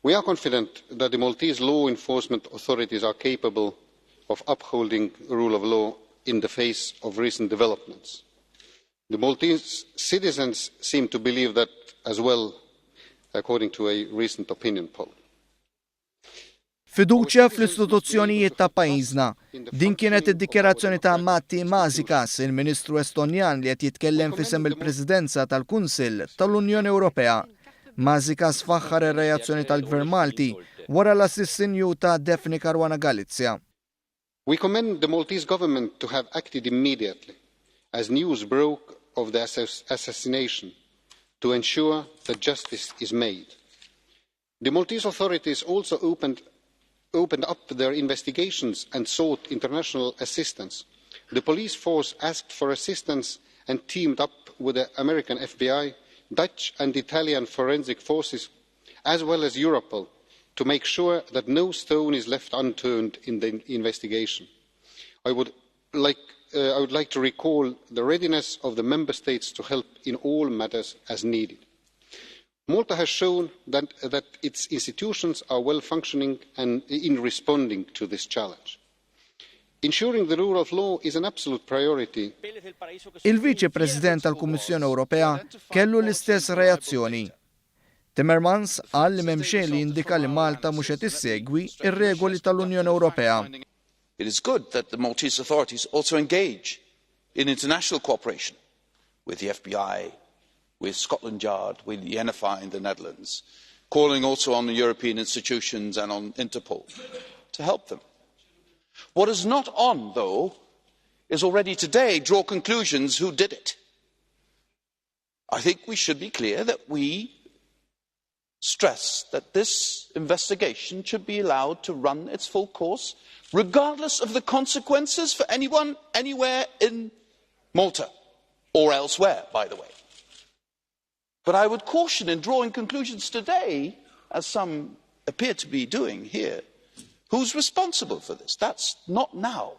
We are confident that the Maltese law enforcement authorities are capable of upholding the rule of law in the face of recent developments. The Maltese citizens seem to believe that as well, according to a recent opinion poll. Fiduċja fl-istituzzjonijiet ta' pajjiżna. Din kienet id-dikjarazzjoni ta' Maati Maasika, il-Ministru Estonjan li qed jitkellem fisem il-Presidenza tal-Kunsill tal-Unjoni Ewropea. Maasika sfaħħar ir-reazzjoni tal-Gvern Malti wara l-assassinju ta' Daphne Caruana Galizia. We commend the Maltese government to have acted immediately as news broke of the assassination to ensure that justice is made. The Maltese authorities also opened up their investigations and sought international assistance. The police force asked for assistance and teamed up with the American FBI, Dutch and Italian forensic forces, as well as Europol, to make sure that no stone is left unturned in the investigation. I would like to recall the readiness of the Member States to help in all matters as needed. Malta has shown that its institutions are well functioning and in responding to this challenge. Ensuring the rule of law is an absolute priority. Il-Viċi President tal-Kummissjoni Ewropea kellu l-istess reazzjoni. Timmermans qal li m'hemm xejn li jindika li Malta mhux qed issegwi ir-regoli tal-Unjoni Ewropea. It is good that the Maltese authorities also engage in international cooperation with the FBI, with Scotland Yard, with the NFI in the Netherlands, calling also on the European institutions and on Interpol to help them. What is not on, though, is already today draw conclusions who did it. I think we should be clear that we stress that this investigation should be allowed to run its full course, regardless of the consequences for anyone, anywhere in Malta, or elsewhere, by the way. But I would caution in drawing conclusions today, as some appear to be doing here, who's responsible for this? That's not now.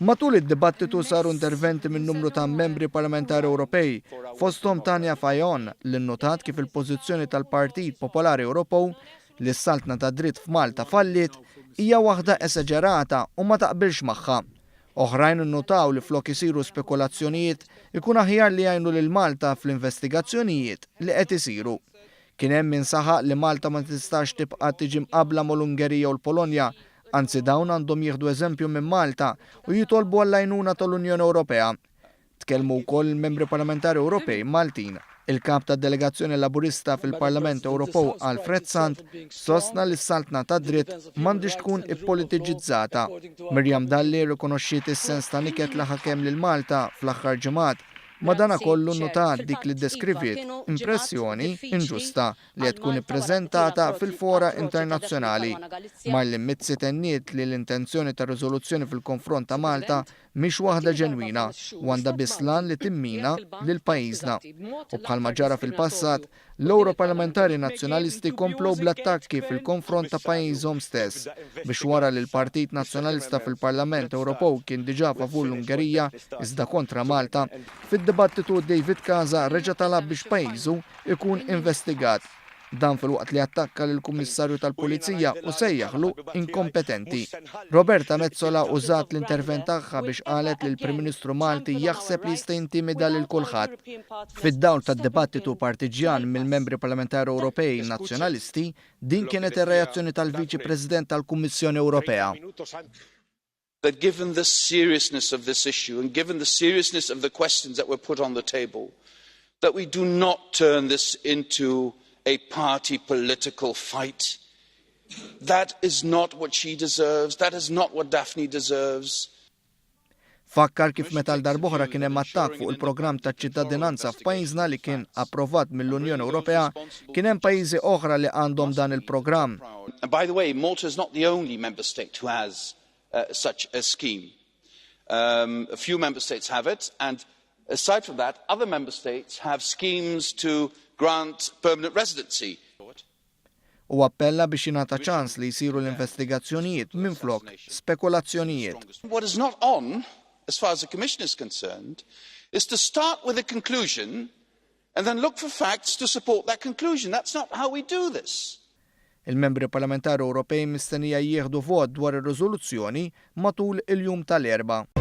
Matul id-dibattitu saru interventi minn numru ta' membri parlamentari Ewropej, fosthom Tanja Fajon li nnotat kif il-pożizzjoni tal-Partit Polpolari Ewropew li s-saltna Tad-Dritt f'Malta fallit hija waħda esaġerata u ma taqbilx magħha. Oħrajn innotaw li flok isiru spekulazzjonijiet ikun aħjar li jgħinu lil Malta fl-investigazzjonijiet li qed isiru. Kien hemm min saħaq li Malta ma tistax tibqa' tiġi mqabbla mal-Ungerija u l-Polonja, anzi dawn għandhom jieħdu eżempju minn Malta u jitolbu għall-għajnuna tal-Unjoni Ewropea. Tkellmu wkoll il-Membri Parlamentari Ewropej Maltin. Il-kap tad-delegazzjoni Laburista fil-Parlament Ewropew Alfred Sant sostna li s-saltna Tad-Dritt m'għandix tkun ippolitiġizzata. Mirjam Dalli rikonoxxiet is-sens ta' niket li ħakemm lil Malta fl-aħħar ġimgħat. Madankollu notat dik li deskriviet impressjoni inġusta li qed tkun ippreżentata fil-fora internazzjonali. Marlin Mitzi tenniet li l-intenzjoni ta' riżoluzzjoni fil-konfront ta' Malta mhix waħda ġenwina u għandha biss lan li timmina lil pajjiżna. U bħalma ġara fil-passat, l-Ewroparlamentari Nazzjonalisti komplow bl-attakki fil-konfront ta' pajjiżhom stess biex wara li l-Partit Nazzjonalista fil-Parlament Ewropew kien diġà favur l-Ungerija iżda kontra Malta, fid-dibattitu David Casa reġa' talab biex pajjiżu ikun investigat. Dan fil-waqt li attakka lill-Kummissarju tal-Pulizija u sejjaħlu inkompetenti. Roberta Mezzola użat l-intervent tagħha biex qalet li l-Prim Ministru Malti jaħseb li jista' jintimida lil kulħadd. Fid-dawl tad-dibattitu partiġjan mill-Membri Parlamentari Ewropej Nazzjonalisti, din kienet ir-reazzjoni tal-Viċi President tal-Kummissjoni Ewropea. That given the seriousness of this issue and given the seriousness of the questions that were put on the table, that we do not turn this into a party political fight. That is not what she deserves. That is not what Daphne deserves. Fakkar kif meta l-darb'oħra kien hemm attakk fuq il-programm taċ-ċittadinanza f'pajjiżna li kien approvat mill-Unjoni Ewropea, kien hemm pajjiżi oħra li għandhom dan il-programm. And by the way, Malta is not the only member state who has such a scheme. A few member states have it, and aside from that, other member states have schemes to grant permanent residency. U appella biex jingħata ċans li jsiru l-investigazzjonijiet minflok spekulazzjonijiet. What is not on, as far as the Commission is concerned, is to start with a conclusion and then look for facts to support that conclusion. That's not how we do this. Il-Membri Parlamentari Ewropej mistennija jieħdu vot dwar ir-riżoluzzjoni matul il-jum tal-Erba'.